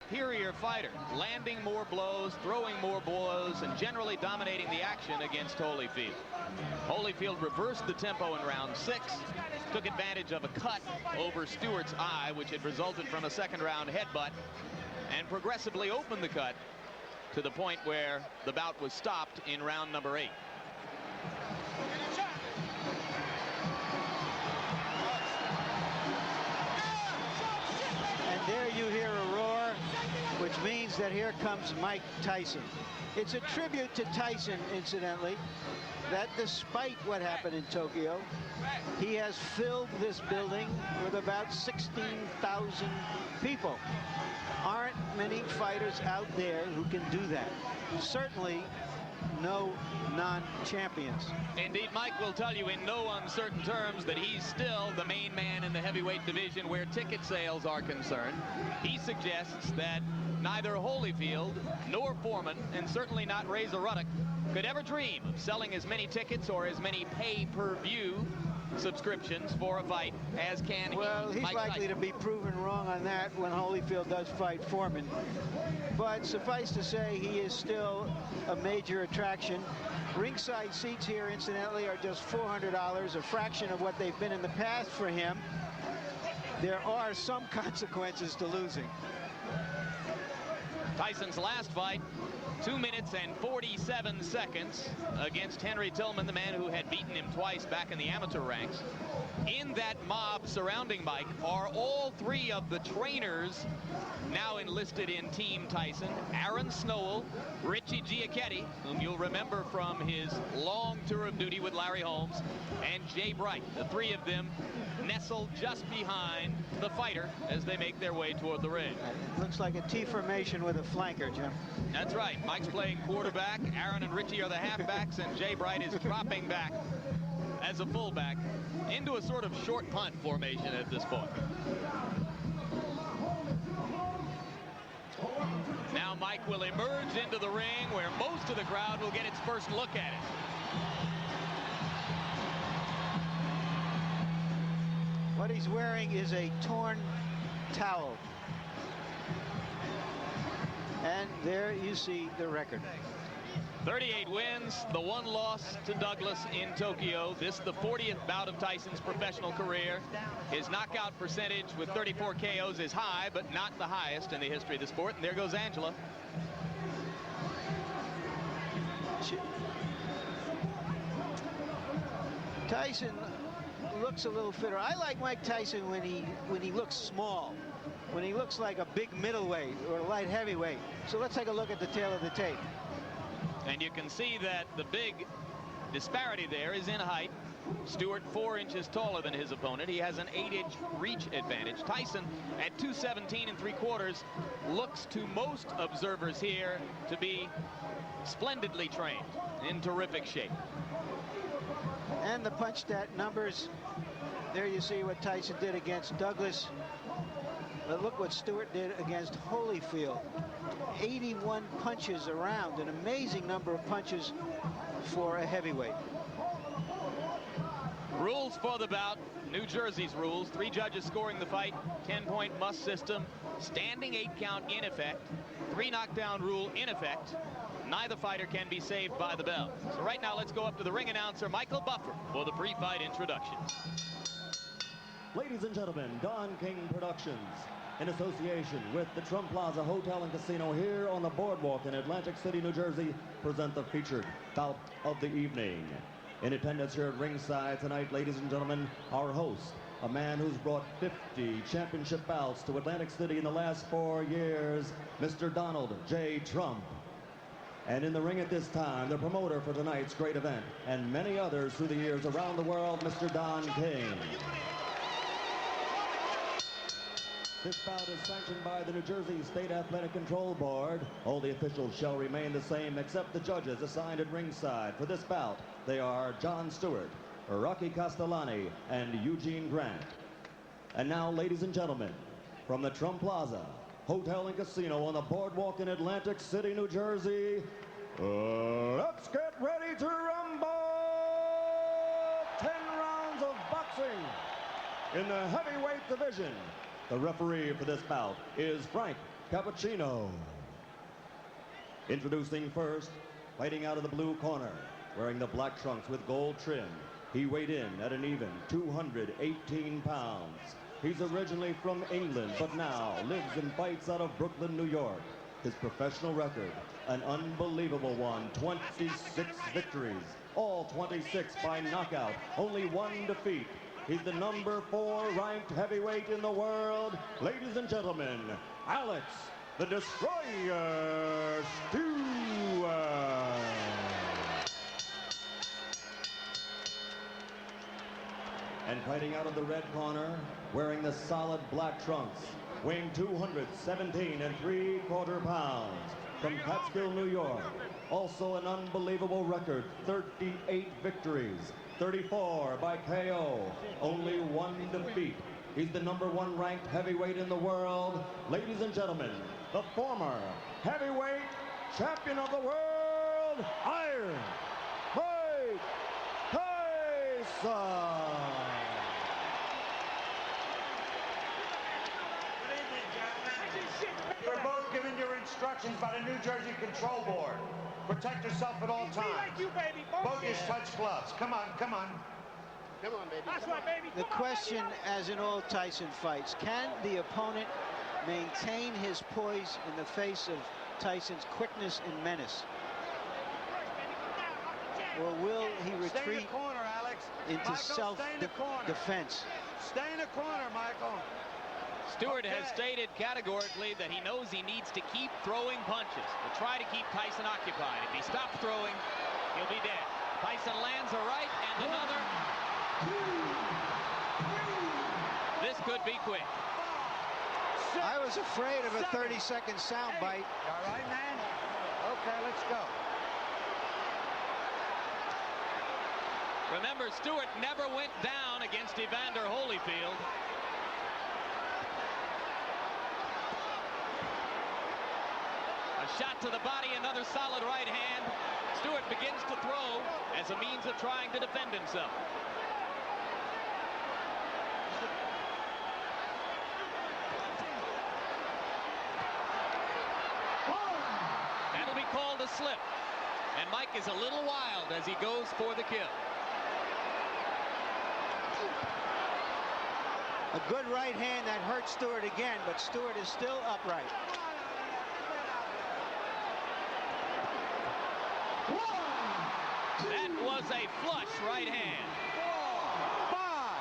superior fighter, landing more blows, throwing more blows, and generally dominating the action against Holyfield. Holyfield reversed the tempo in round 6, took advantage of a cut over Stewart's eye, which had resulted from a second-round headbutt, and progressively opened the cut to the point where the bout was stopped in round number 8. And there you hear a roar, which means that here comes Mike Tyson. It's a tribute to Tyson, incidentally, that despite what happened in Tokyo, he has filled this building with about 16,000 people. Aren't many fighters out there who can do that. Certainly no non-champions. Indeed, Mike will tell you in no uncertain terms that he's still the main man in the heavyweight division where ticket sales are concerned. He suggests that neither Holyfield nor Foreman, and certainly not Razor Ruddock, could ever dream of selling as many tickets or as many pay-per-view subscriptions for a fight as can he. Well, he's likely to be proven wrong on that when Holyfield does fight Foreman. But suffice to say, he is still a major attraction. Ringside seats here, incidentally, are just $400, a fraction of what they've been in the past for him. There are some consequences to losing. Tyson's last fight, 2 minutes and 47 seconds against Henry Tillman, the man who had beaten him twice back in the amateur ranks. In that mob surrounding Mike are all 3 of the trainers now enlisted in Team Tyson: Aaron Snowell, Richie Giacchetti, whom you'll remember from his long tour of duty with Larry Holmes, and Jay Bright. The 3 of them nestled just behind the fighter as they make their way toward the ring. It looks like a T formation with a flanker, Jim. That's right. Mike's playing quarterback. Aaron and Richie are the halfbacks, and Jay Bright is dropping back as a fullback into a sort of short punt formation at this point. Now Mike will emerge into the ring where most of the crowd will get its first look at it. What he's wearing is a torn towel. And there you see the record. 38 wins, the 1 loss to Douglas in Tokyo. This the 40th bout of Tyson's professional career. His knockout percentage with 34 KOs is high, but not the highest in the history of the sport. And there goes Angela. Tyson looks a little fitter. I like Mike Tyson when he looks small, when he looks like a big middleweight or a light heavyweight. So let's take a look at the tail of the tape. And you can see that the big disparity there is in height. Stewart 4 inches taller than his opponent. He has an 8-inch reach advantage. Tyson at 217 3/4 looks to most observers here to be splendidly trained, in terrific shape. And the punch stat numbers, there you see what Tyson did against Douglas. But look what Stewart did against Holyfield. 81 punches around, an amazing number of punches for a heavyweight. Rules for the bout, New Jersey's rules. 3 judges scoring the fight, 10-point must system, standing 8 count in effect, 3 knockdown rule in effect. Neither fighter can be saved by the bell. So right now let's go up to the ring announcer, Michael Buffer, for the pre-fight introduction. Ladies and gentlemen, Don King Productions, in association with the Trump Plaza Hotel and Casino here on the boardwalk in Atlantic City, New Jersey, present the featured bout of the evening. In attendance here at ringside tonight, ladies and gentlemen, our host, a man who's brought 50 championship bouts to Atlantic City in the last 4 years, Mr. Donald J. Trump. And in the ring at this time, the promoter for tonight's great event, and many others through the years around the world, Mr. Don King. This bout is sanctioned by the New Jersey State Athletic Control Board. All the officials shall remain the same except the judges assigned at ringside. For this bout, they are John Stewart, Rocky Castellani, and Eugene Grant. And now, ladies and gentlemen, from the Trump Plaza Hotel and Casino on the boardwalk in Atlantic City, New Jersey, let's get ready to rumble! 10 rounds of boxing in the heavyweight division. The referee for this bout is Frank Cappuccino. Introducing first, fighting out of the blue corner, wearing the black trunks with gold trim. He weighed in at an even 218 pounds. He's originally from England, but now lives and fights out of Brooklyn, New York. His professional record, an unbelievable one, 26 victories, all 26 by knockout, only 1 defeat. He's the number 4 ranked heavyweight in the world. Ladies and gentlemen, Alex, the Destroyer Stewart. And fighting out of the red corner, wearing the solid black trunks, weighing 217 3/4 pounds, from Catskill, New York. Also an unbelievable record, 38 victories, 34 by KO, only 1 defeat. He's the number 1 ranked heavyweight in the world. Ladies and gentlemen, the former heavyweight champion of the world, Iron Mike Tyson. You're both given your instructions by the New Jersey Control Board. Protect yourself at all times. Bogus touch gloves. Come on, come on. Come on, baby. That's right, baby. The question, as in all Tyson fights, can the opponent maintain his poise in the face of Tyson's quickness and menace? Or will he Stay in retreat the corner, Alex. into Michael, stay in the corner. self-defense? Stay in the corner, Michael. Stewart Okay. has stated categorically that he knows he needs to keep throwing punches to try to keep Tyson occupied. If he stops throwing, he'll be dead. Tyson lands a right and another. This could be quick. I was afraid of a 30-second soundbite. All right, man? Okay, let's go. Remember, Stewart never went down against Evander Holyfield. A shot to the body, another solid right hand. Stewart begins to throw as a means of trying to defend himself. That'll be called a slip. And Mike is a little wild as he goes for the kill. A good right hand that hurt Stewart again, but Stewart is still upright. That was a flush right hand. 4, 5,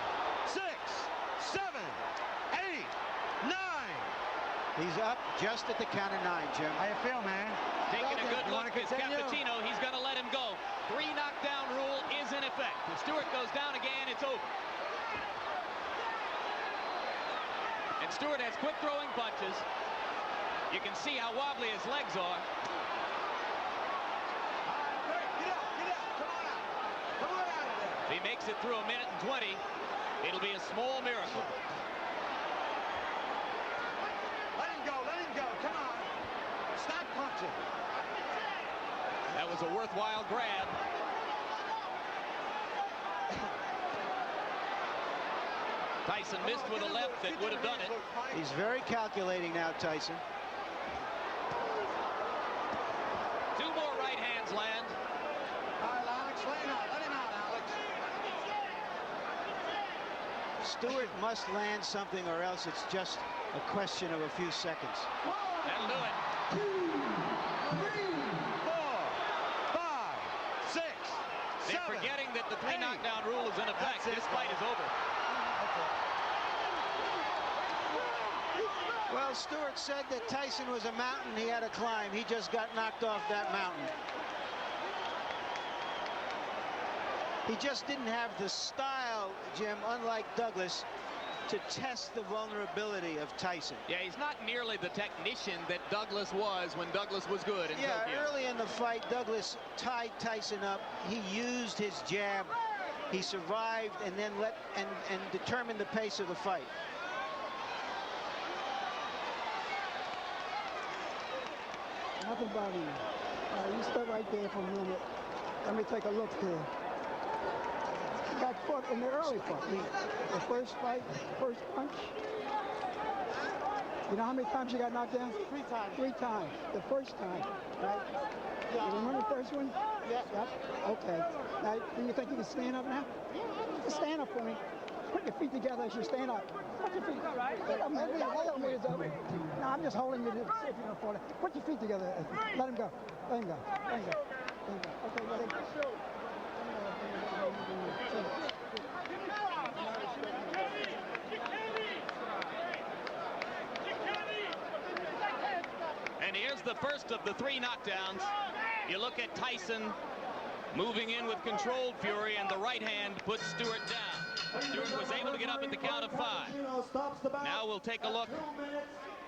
6, 7, 8, 9. He's up just at the count of 9, Jim. How you feel, man? Taking a good You look wanna at continue? Cappuccino. He's going to let him go. 3 knockdown rule is in effect. If Stewart goes down again, it's over. And Stewart has quick throwing punches. You can see how wobbly his legs are. If he makes it through 1 minute and 20, it'll be a small miracle. Let him go, come on. Stop punching. That was a worthwhile grab. Tyson missed with a left that would have done it. He's very calculating now, Tyson. 2 more right hands land. All right, Alex, let him out, Alex. Stewart must land something, or else it's just a question of a few seconds. That'll do it. 2, 3, 4, 5, 6, They're 7. forgetting that the 3 8. knockdown rule is in effect. That's it. This fight is over. Well, Stewart said that Tyson was a mountain he had to climb. He just got knocked off that mountain. He just didn't have the style, Jim, unlike Douglas, to test the vulnerability of Tyson. Yeah, he's not nearly the technician that Douglas was when Douglas was good in Yeah, Tokyo. early in the fight, Douglas tied Tyson up. He used his jab. He survived and then and determined the pace of the fight. Nothing about him. You stay right there for a minute. Let me take a look here. He got caught in the early fight. The first fight, first punch. You know how many times you got knocked down? 3 times. 3 times. The first time, right? Yeah. You remember the first one? Yeah. Yep. Okay. Now, do you think you can stand up now? Yeah. Just stand up for me. Put your feet together as you stand up. Put your feet. No, I'm just holding you to see if you don't fall. Put your feet together. Let him go. Let him go. Let him go. Let him go. Okay, let him go. And here's the first of the 3 knockdowns. You look at Tyson moving in with controlled fury, and the right hand puts Stewart down. Stewart was able to get up at the count of 5. Now we'll take a look.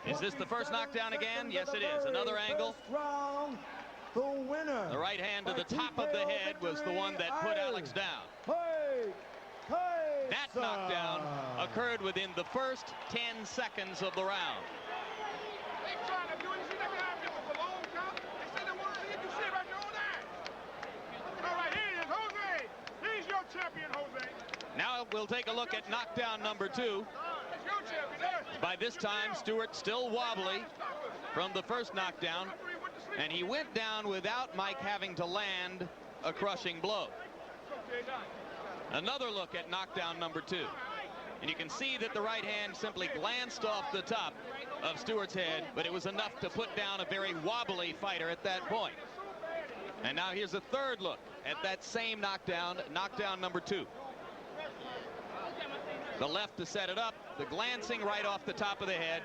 Is this the first knockdown again? Yes, it is. Another angle. The winner. The right hand to the top of the head was the one that put Alex down. That knockdown occurred within the first 10 seconds of the round. Now we'll take a look at knockdown number 2. By this time, Stewart still wobbly from the first knockdown, and he went down without Mike having to land a crushing blow. Another look at knockdown number 2. And you can see that the right hand simply glanced off the top of Stewart's head, but it was enough to put down a very wobbly fighter at that point. And now here's a third look at that same knockdown, knockdown number 2. The left to set it up, the glancing right off the top of the head.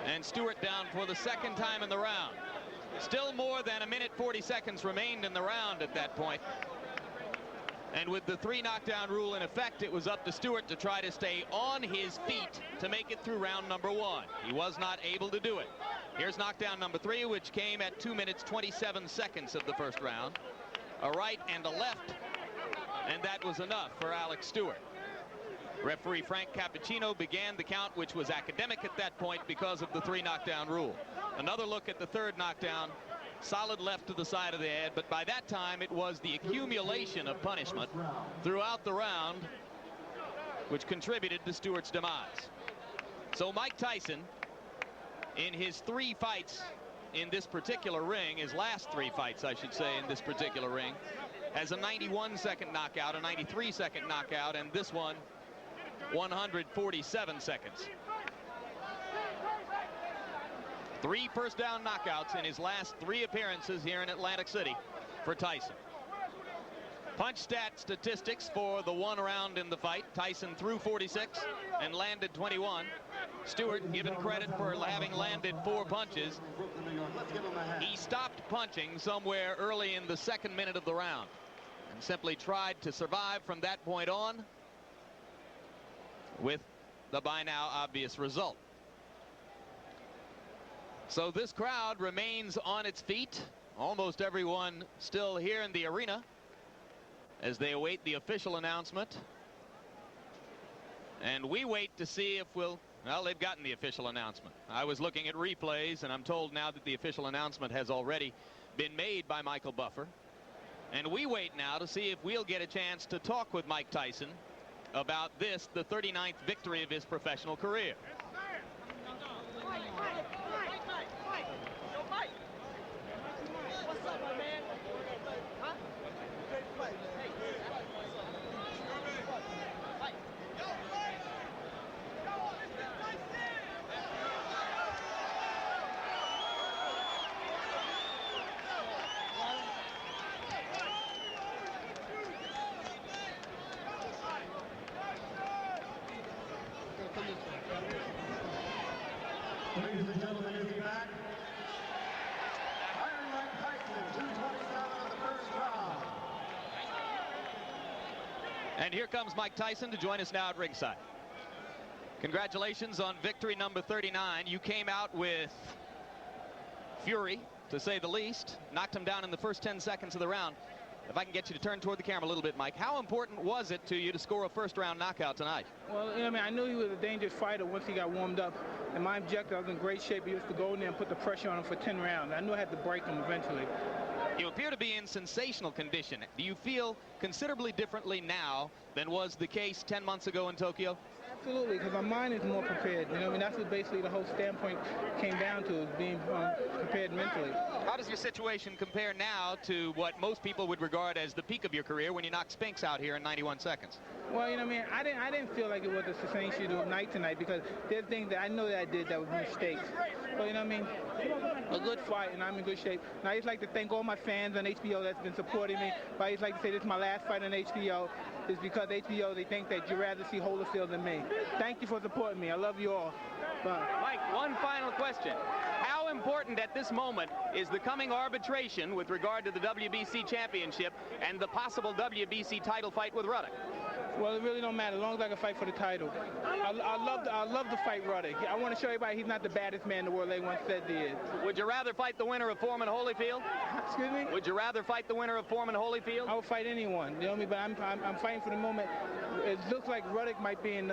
And Stewart down for the second time in the round. Still more than 1 minute 40 seconds remained in the round at that point. And with the 3 knockdown rule in effect, it was up to Stewart to try to stay on his feet to make it through round number 1. He was not able to do it. Here's knockdown number 3, which came at 2 minutes 27 seconds of the first round. A right and a left, and that was enough for Alex Stewart. Referee Frank Cappuccino began the count, which was academic at that point because of the 3 knockdown rule. Another look at the third knockdown. Solid left to the side of the head, but by that time it was the accumulation of punishment throughout the round which contributed to Stewart's demise. So Mike Tyson, in his 3 fights in this particular ring, his last 3 fights I should say in this particular ring, has a 91-second knockout, a 93-second knockout, and this one 147 seconds. 3 first down knockouts in his last 3 appearances here in Atlantic City for Tyson. Punch stat statistics for the 1 round in the fight. Tyson threw 46 and landed 21. Stewart given credit for having landed 4 punches. He stopped punching somewhere early in the 2nd minute of the round and simply tried to survive from that point on, with the by now obvious result. So this crowd remains on its feet, almost everyone still here in the arena, as they await the official announcement. And we wait to see if well, they've gotten the official announcement. I was looking at replays, and I'm told now that the official announcement has already been made by Michael Buffer. And we wait now to see if we'll get a chance to talk with Mike Tyson about this, the 39th victory of his professional career. Ladies and gentlemen, is he back? Iron Mike Tyson, 227 of the first round. And here comes Mike Tyson to join us now at ringside. Congratulations on victory number 39. You came out with fury, to say the least. Knocked him down in the first 10 seconds of the round. If I can get you to turn toward the camera a little bit, Mike, how important was it to you to score a first-round knockout tonight? Well, I mean, I knew he was a dangerous fighter once he got warmed up. And my objective, I was in great shape. He was to go in there and put the pressure on him for 10 rounds. I knew I had to break him eventually. You appear to be in sensational condition. Do you feel considerably differently now than was the case 10 months ago in Tokyo? Absolutely, because my mind is more prepared. You know, I mean, that's what basically the whole standpoint came down to, is being prepared mentally. How does your situation compare now to what most people would regard as the peak of your career when you knocked Spinks out here in 91 seconds? Well, you know, what I mean, I didn't feel like it was a sustained of night tonight, because there's things that I know that I did that were mistakes. But you know what I mean, a good fight, and I'm in good shape. And I just like to thank all my fans on HBO that's been supporting me. But I just like to say this is my last fight on HBO. Is because HBO, they think that you'd rather see Holyfield than me. Thank you for supporting me. I love you all. Bye. Mike, one final question. How important at this moment is the coming arbitration with regard to the WBC championship and the possible WBC title fight with Ruddock? Well, it really don't matter, as long as I can fight for the title. I love to fight Ruddock. I want to show everybody he's not the baddest man in the world they once said he is. Would you rather fight the winner of Foreman Holyfield? Excuse me? Would you rather fight the winner of Foreman Holyfield? I would fight anyone, you know what I mean? But I'm fighting for the moment. It looks like Ruddock might be in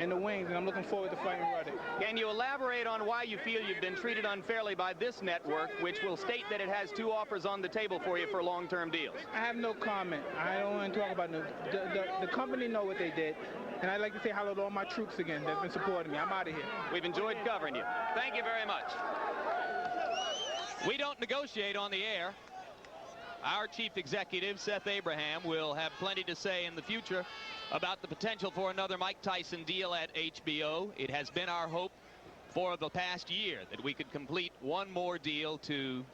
the wings, and I'm looking forward to fighting Ruddock. Can you elaborate on why you feel you've been treated unfairly by this network, which will state that it has 2 offers on the table for you for long-term deals? I have no comment. I don't want to talk about it. The company know what they did, and I'd like to say hello to all my troops again that's been supporting me. I'm out of here. We've enjoyed covering you. Thank you very much. We don't negotiate on the air. Our chief executive, Seth Abraham, will have plenty to say in the future about the potential for another Mike Tyson deal at HBO. It has been our hope for the past year that we could complete one more deal to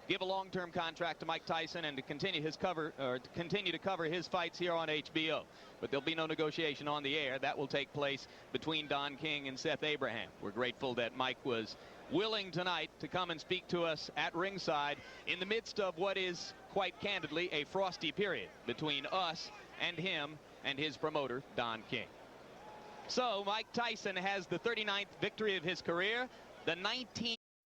give a long-term contract to Mike Tyson and to continue to cover his fights here on HBO. But there'll be no negotiation on the air. That will take place between Don King and Seth Abraham. We're grateful that Mike was willing tonight to come and speak to us at ringside in the midst of what is, quite candidly, a frosty period between us and him and his promoter, Don King. So Mike Tyson has the 39th victory of his career, the 19th